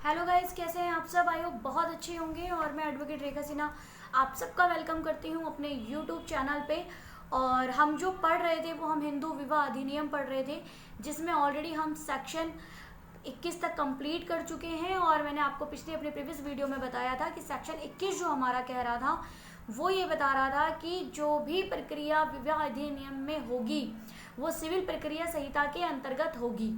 Hello guys, कैसे हैं आप सब। आई होप बहुत अच्छे होंगे। और मैं एडवोकेट रेखा सिन्हा आप सबका वेलकम करती हूं अपने यूट्यूब चैनल पे। और हम जो पढ़ रहे थे वो हम हिंदू विवाह अधिनियम पढ़ रहे थे, जिसमें ऑलरेडी हम सेक्शन 21 तक कंप्लीट कर चुके हैं। और मैंने आपको पिछले अपने प्रीवियस वीडियो में बताया था कि सेक्शन 21 जो हमारा कह रहा था वो ये बता रहा था कि जो भी प्रक्रिया विवाह अधिनियम में होगी वो सिविल प्रक्रिया संहिता के अंतर्गत होगी।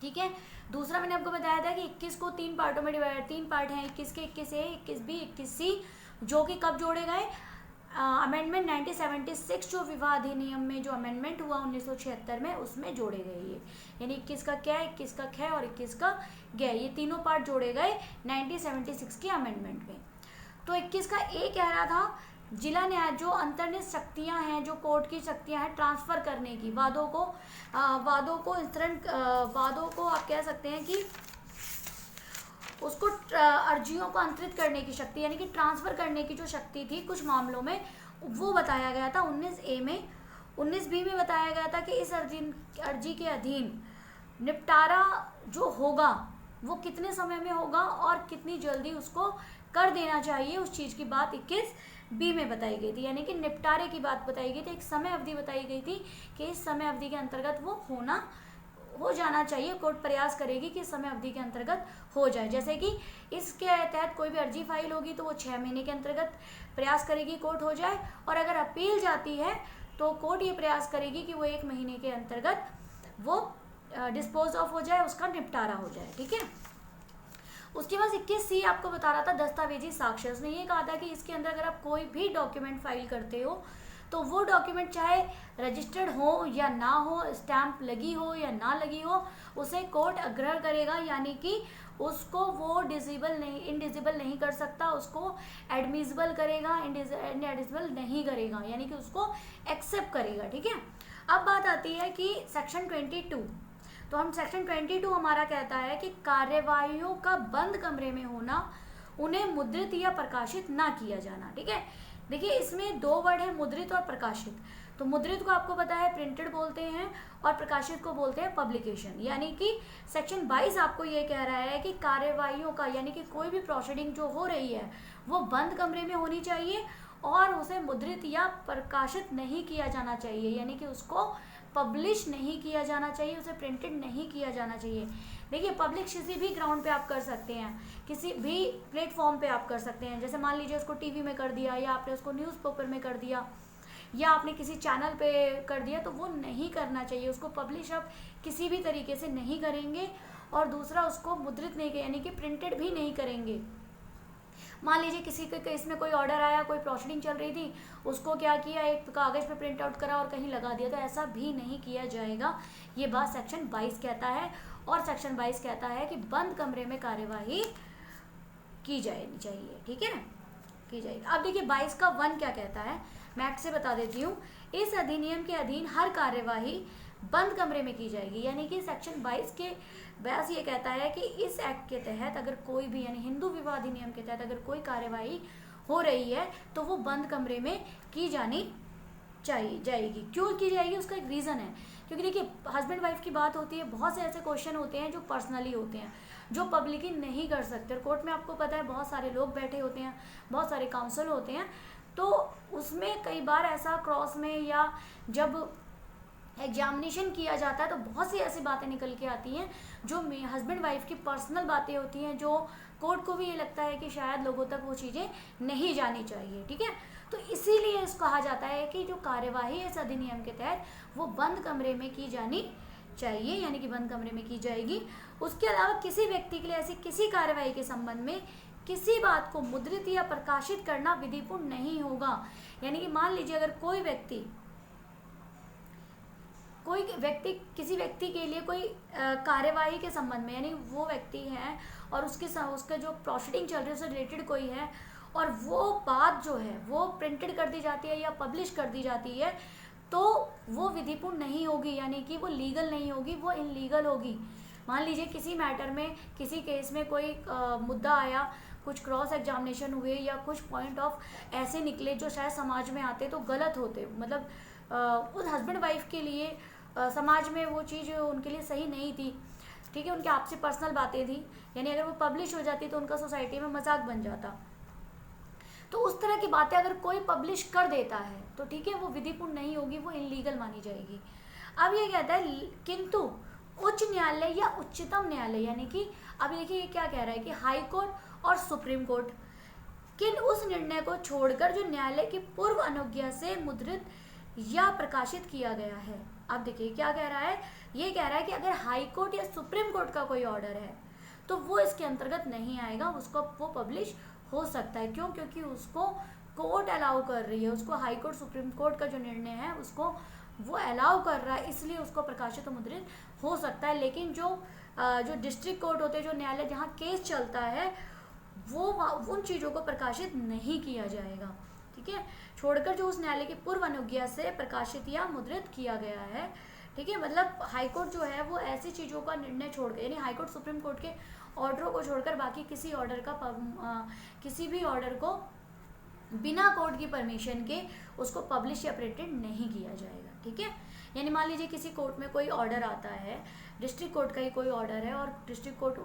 ठीक है। दूसरा मैंने आपको बताया था कि 21 को तीन पार्टों में डिवाइड, तीन पार्ट हैं 21 के, 21A, 21B, 21C, जो कि कब जोड़े गए, अमेंडमेंट 1976 जो विवाह अधिनियम में जो अमेंडमेंट हुआ 1976 में, उसमें जोड़े गए ये। यानी 21 का क्या, 21 का ख और 21 का ग, ये तीनों पार्ट जोड़े गए 1976 के अमेंडमेंट में। तो 21 का ए कह रहा था जिला न्याय जो अंतर्निहित शक्तियां हैं, जो कोर्ट की शक्तियां हैं ट्रांसफर करने की, वादों को वादों को आप कह सकते हैं कि उसको अर्जियों को अंतरित करने की शक्ति, यानी कि ट्रांसफर करने की जो शक्ति थी कुछ मामलों में, वो बताया गया था 19A में। 19B में बताया गया था कि इस अर्जी के अधीन निपटारा जो होगा वो कितने समय में होगा और कितनी जल्दी उसको कर देना चाहिए, उस चीज़ की बात 21B में बताई गई थी। यानी कि निपटारे की बात बताई गई थी, एक समय अवधि बताई गई थी कि इस समय अवधि के अंतर्गत वो हो जाना चाहिए। कोर्ट प्रयास करेगी कि समय अवधि के अंतर्गत हो जाए। जैसे कि इसके तहत कोई भी अर्जी फाइल होगी तो वो 6 महीने के अंतर्गत प्रयास करेगी कोर्ट हो जाए, और अगर अपील जाती है तो कोर्ट ये प्रयास करेगी कि वो 1 महीने के अंतर्गत वो डिस्पोज ऑफ हो जाए, उसका निपटारा हो जाए। ठीक है। उसके बाद 21C आपको बता रहा था दस्तावेजी साक्ष्य। उसने ये कहा था कि इसके अंदर अगर आप कोई भी डॉक्यूमेंट फाइल करते हो तो वो डॉक्यूमेंट चाहे रजिस्टर्ड हो या ना हो, स्टैंप लगी हो या ना लगी हो, उसे कोर्ट अग्रह करेगा। यानी कि उसको वो इनडिजिबल नहीं कर सकता, उसको एडमिसिबल करेगा, इनएडमिसिबल नहीं करेगा, यानी कि उसको एक्सेप्ट करेगा। ठीक है। अब बात आती है कि सेक्शन 22। तो हम सेक्शन 22 हमारा कहता है कि कार्यवाहियों का बंद कमरे में होना, उन्हें मुद्रित या प्रकाशित ना किया जाना। ठीक है। देखिए इसमें दो वर्ड है, मुद्रित और प्रकाशित। तो मुद्रित को आपको पता है प्रिंटेड बोलते हैं और प्रकाशित को बोलते हैं पब्लिकेशन। यानी कि सेक्शन 22 आपको ये कह रहा है कि कार्यवाहियों का, यानी कि कोई भी प्रोसीडिंग जो हो रही है वो बंद कमरे में होनी चाहिए और उसे मुद्रित या प्रकाशित नहीं किया जाना चाहिए, यानी कि उसको पब्लिश नहीं किया जाना चाहिए, उसे प्रिंटेड नहीं किया जाना चाहिए। देखिए पब्लिश किसी भी ग्राउंड पे आप कर सकते हैं, किसी भी प्लेटफॉर्म पे आप कर सकते हैं। जैसे मान लीजिए उसको टीवी में कर दिया, या आपने उसको न्यूज़पेपर में कर दिया, या आपने किसी चैनल पे कर दिया, तो वो नहीं करना चाहिए। उसको पब्लिश आप किसी भी तरीके से नहीं करेंगे। और दूसरा, उसको मुद्रित नहीं, यानी कि प्रिंटेड भी नहीं करेंगे। मान लीजिए किसी के केस में कोई ऑर्डर आया, कोई प्रोसीडिंग चल रही थी, उसको क्या किया, एक कागज़ पे प्रिंट आउट करा और कहीं लगा दिया, तो ऐसा भी नहीं किया जाएगा। ये बात सेक्शन 22 कहता है। और सेक्शन 22 कहता है कि बंद कमरे में कार्यवाही की जानी चाहिए। ठीक है ना, की जाएगी। अब देखिए 22 का 1 क्या कहता है, मैं एक्ट से बता देती हूँ। इस अधिनियम के अधीन हर कार्यवाही बंद कमरे में की जाएगी। यानी कि सेक्शन 22 के बयास ये कहता है कि इस एक्ट के तहत अगर कोई भी, यानी हिंदू विवाह अधिनियम के तहत अगर कोई कार्यवाही हो रही है तो वो बंद कमरे में की जानी जाएगी। क्यों की जाएगी, उसका एक रीज़न है। क्योंकि देखिए हस्बैंड वाइफ की बात होती है, बहुत से ऐसे क्वेश्चन होते हैं जो पर्सनली होते हैं, जो पब्लिकली नहीं कर सकते। और कोर्ट में आपको पता है बहुत सारे लोग बैठे होते हैं, बहुत सारे काउंसिल होते हैं, तो उसमें कई बार ऐसा क्रॉस में या जब एग्जामिनेशन किया जाता है तो बहुत सी ऐसी बातें निकल के आती हैं जो हस्बैंड वाइफ की पर्सनल बातें होती हैं, जो कोर्ट को भी ये लगता है कि शायद लोगों तक वो चीज़ें नहीं जानी चाहिए। ठीक है। तो इसीलिए इसको कहा जाता है कि जो कार्यवाही है इस अधिनियम के तहत वो बंद कमरे में की जानी चाहिए, यानी कि बंद कमरे में की जाएगी। उसके अलावा किसी व्यक्ति के लिए ऐसी किसी कार्यवाही के संबंध में किसी बात को मुद्रित या प्रकाशित करना विधिपूर्ण नहीं होगा। यानी कि मान लीजिए अगर कोई व्यक्ति किसी व्यक्ति के लिए कोई कार्यवाही के संबंध में, यानी वो व्यक्ति है और उसका जो प्रोसीडिंग चल रही है उससे रिलेटेड कोई है, और वो बात जो है वो प्रिंटेड कर दी जाती है या पब्लिश कर दी जाती है, तो वो विधिपूर्ण नहीं होगी, यानी कि वो लीगल नहीं होगी, वो इनलीगल होगी। मान लीजिए किसी मैटर में, किसी केस में कोई मुद्दा आया, कुछ क्रॉस एग्जामिनेशन हुए या कुछ पॉइंट ऑफ ऐसे निकले जो शायद समाज में आते तो गलत होते, मतलब उस हस्बैंड वाइफ के लिए समाज में वो चीज़ उनके लिए सही नहीं थी, ठीक है, उनके आपसी पर्सनल बातें थी, यानी अगर वो पब्लिश हो जाती तो उनका सोसाइटी में मजाक बन जाता। तो उस तरह की बातें अगर कोई पब्लिश कर देता है तो ठीक है, वो विधिपूर्ण नहीं होगी, वो इलीगल मानी जाएगी। अब ये कहता है किंतु उच्च न्यायालय या उच्चतम न्यायालय, यानी कि अब देखिए ये क्या कह रहा है कि हाई कोर्ट और सुप्रीम कोर्ट किन उस निर्णय को छोड़कर जो न्यायालय की पूर्व अनुज्ञा से मुद्रित या प्रकाशित किया गया है। अब देखिए क्या कह रहा है, ये कह रहा है कि अगर हाई कोर्ट या सुप्रीम कोर्ट का कोई ऑर्डर है तो वो इसके अंतर्गत नहीं आएगा, उसको वो पब्लिश हो सकता है। क्यों? क्योंकि उसको कोर्ट अलाउ कर रही है, उसको हाई कोर्ट सुप्रीम कोर्ट का जो निर्णय है उसको वो अलाउ कर रहा है, इसलिए उसको प्रकाशित और मुद्रित हो सकता है। लेकिन जो डिस्ट्रिक्ट कोर्ट होते हैं, जो न्यायालय जहाँ केस चलता है, वो उन चीज़ों को प्रकाशित नहीं किया जाएगा, ठीक है, छोड़कर जो उस न्यायालय की पूर्व अनुज्ञा से प्रकाशित या मुद्रित किया गया है। ठीक है, मतलब हाईकोर्ट जो है वो ऐसी चीज़ों का निर्णय छोड़कर, यानी हाईकोर्ट सुप्रीम कोर्ट के ऑर्डरों को छोड़कर बाकी किसी ऑर्डर का किसी भी ऑर्डर को बिना कोर्ट की परमिशन के उसको पब्लिश या प्रिंटेड नहीं किया जाएगा। ठीक है, यानी मान लीजिए किसी कोर्ट में कोई ऑर्डर आता है, डिस्ट्रिक्ट कोर्ट का ही कोई ऑर्डर है, और डिस्ट्रिक्ट कोर्ट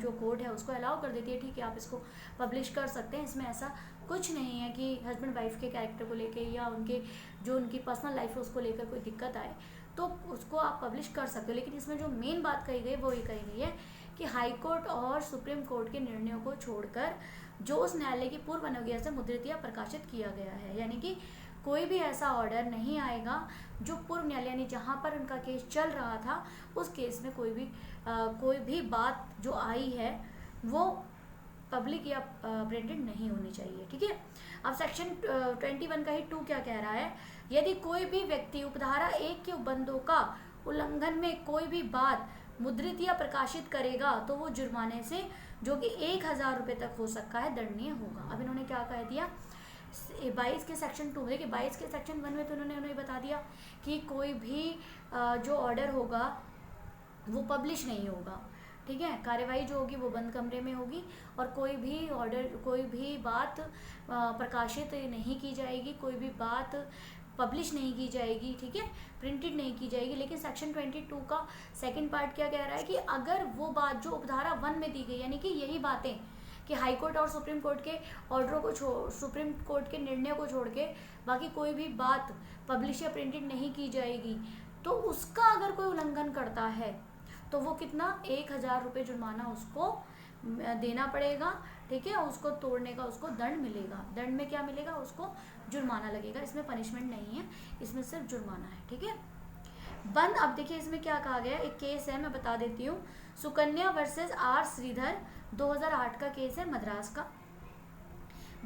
जो कोर्ट है उसको अलाउ कर देती है, ठीक है आप इसको पब्लिश कर सकते हैं, इसमें ऐसा कुछ नहीं है कि हस्बैंड वाइफ के कैरेक्टर को लेके या उनकी पर्सनल लाइफ है उसको लेकर कोई दिक्कत आए, तो उसको आप पब्लिश कर सकते हो। लेकिन इसमें जो मेन बात कही गई वो ये कही गई है कि हाई कोर्ट और सुप्रीम कोर्ट के निर्णयों को छोड़कर जो उस न्यायालय की पूर्व अनुज्ञा से मुद्रित या प्रकाशित किया गया है, यानी कि कोई भी ऐसा ऑर्डर नहीं आएगा जो पूर्व न्यायालय, यानी जहाँ पर उनका केस चल रहा था उस केस में कोई भी बात जो आई है वो पब्लिक या प्रिंटेड नहीं होनी चाहिए। ठीक है, अब सेक्शन 21 का ही 2 क्या कह रहा है, यदि कोई भी व्यक्ति उपधारा 1 के उपबंधों का उल्लंघन में कोई भी बात मुद्रित या प्रकाशित करेगा तो वो जुर्माने से, जो कि 1000 रुपये तक हो सकता है, दंडनीय होगा। अब इन्होंने क्या कह दिया, 22 के सेक्शन 2 देखिए, 22 के सेक्शन 1 में तो उन्होंने उन्हें बता दिया कि कोई भी जो ऑर्डर होगा वो पब्लिश नहीं होगा। ठीक है, कार्यवाही जो होगी वो बंद कमरे में होगी और कोई भी बात प्रकाशित नहीं की जाएगी, कोई भी बात पब्लिश नहीं की जाएगी, ठीक है, प्रिंटेड नहीं की जाएगी। लेकिन सेक्शन 22 का सेकंड पार्ट क्या कह रहा है कि अगर वो बात जो उपधारा 1 में दी गई, यानी कि यही बातें कि हाई कोर्ट और सुप्रीम कोर्ट के ऑर्डरों को सुप्रीम कोर्ट के निर्णय को छोड़ के बाकी कोई भी बात पब्लिश या प्रिंटेड नहीं की जाएगी, तो उसका अगर कोई उल्लंघन करता है तो वो कितना 1000 रुपये जुर्माना उसको देना पड़ेगा। ठीक है, उसको तोड़ने का उसको दंड मिलेगा। दंड में क्या मिलेगा, उसको जुर्माना लगेगा, इसमें पनिशमेंट नहीं है, इसमें सिर्फ जुर्माना है। ठीक है, बंद। अब देखिए इसमें क्या कहा गया, एक केस है मैं बता देती हूँ, सुकन्या वर्सेस आर श्रीधर, 2008 का केस है, मद्रास का।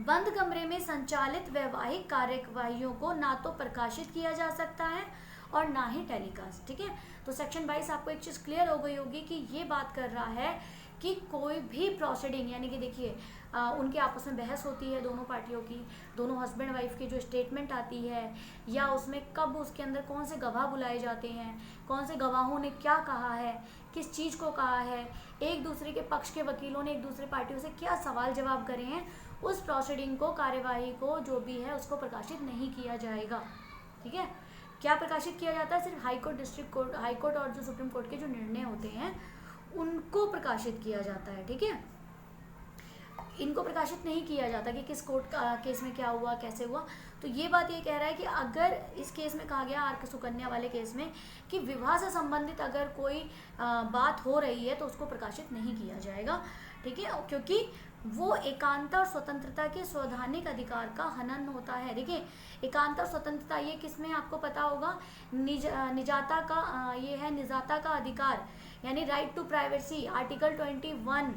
बंद कमरे में संचालित वैवाहिक कार्यवाहियों को ना तो प्रकाशित किया जा सकता है और ना ही टेलीकास्ट। ठीक है, तो सेक्शन 22 आपको एक चीज़ क्लियर हो गई होगी कि ये बात कर रहा है कि कोई भी प्रोसीडिंग, यानी कि देखिए उनके आपस में बहस होती है दोनों पार्टियों की, दोनों हस्बैंड वाइफ की जो स्टेटमेंट आती है, या उसमें कब उसके अंदर कौन से गवाह बुलाए जाते हैं, कौन से गवाहों ने क्या कहा है, किस चीज़ को कहा है, एक दूसरे के पक्ष के वकीलों ने एक दूसरे पार्टियों से क्या सवाल जवाब करे हैं, उस प्रोसीडिंग को, कार्यवाही को, जो भी है उसको प्रकाशित नहीं किया जाएगा। ठीक है, क्या प्रकाशित किया जाता है, सिर्फ high court, district court, high court और जो सुप्रीम कोर्ट के जो निर्णय होते हैं उनको प्रकाशित किया जाता है। ठीक है, इनको प्रकाशित नहीं किया जाता कि किस कोर्ट का केस में क्या हुआ, कैसे हुआ। तो ये बात ये कह रहा है कि अगर इस केस में कहा गया आर सुकन्या वाले केस में कि विवाह से संबंधित अगर कोई बात हो रही है तो उसको प्रकाशित नहीं किया जाएगा। ठीक है, क्योंकि वो एकांता और स्वतंत्रता के संवैधानिक अधिकार का हनन होता है। देखिए एकांता और स्वतंत्रता ये किसमें आपको पता होगा, निजाता का ये है, निजाता का अधिकार, यानी राइट टू प्राइवेसी, आर्टिकल 21।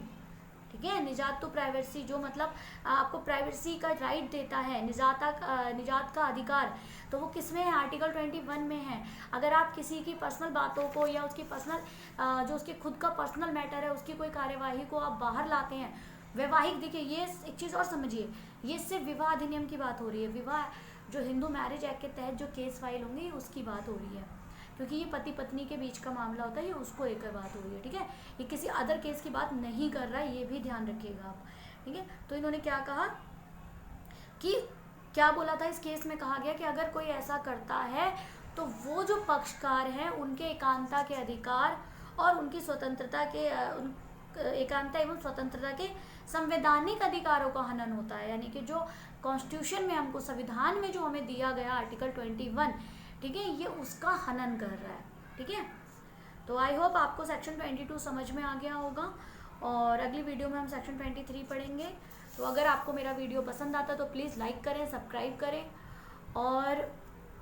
ठीक है, निजात टू प्राइवेसी जो मतलब आपको प्राइवेसी का राइट देता है, निजात का अधिकार, तो वो किस में है, आर्टिकल 21 में है। अगर आप किसी की पर्सनल बातों को या उसकी पर्सनल जो उसके खुद का पर्सनल मैटर है उसकी कोई कार्यवाही को आप बाहर लाते हैं, वैवाहिक, देखिए ये एक चीज़ और समझिए, ये सिर्फ विवाह अधिनियम की बात हो रही है, विवाह जो हिंदू मैरिज एक्ट के तहत जो केस फाइल होंगे उसकी बात हो रही है, क्योंकि ये पति पत्नी के बीच का मामला होता है, ये उसको लेकर बात हो रही है। ठीक है, ये किसी अदर केस की बात नहीं कर रहा है, ये भी ध्यान रखिएगा आप। ठीक है, तो इन्होंने क्या कहा कि क्या बोला था, इस केस में कहा गया कि अगर कोई ऐसा करता है तो वो जो पक्षकार हैं उनके एकांता के अधिकार और उनकी स्वतंत्रता के एकांता एवं स्वतंत्रता के संवैधानिक अधिकारों का हनन होता है। यानी कि जो कॉन्स्टिट्यूशन में हमको, संविधान में जो हमें दिया गया आर्टिकल 21, ठीक है, ये उसका हनन कर रहा है। ठीक है, तो आई होप आपको सेक्शन 22 समझ में आ गया होगा और अगली वीडियो में हम सेक्शन 23 पढ़ेंगे। तो अगर आपको मेरा वीडियो पसंद आता तो प्लीज़ लाइक करें, सब्सक्राइब करें, और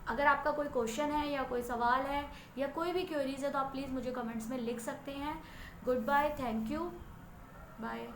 अगर आपका कोई क्वेश्चन है या कोई सवाल है या कोई भी क्वेरीज है तो आप प्लीज़ मुझे कमेंट्स में लिख सकते हैं। Goodbye, thank you, bye.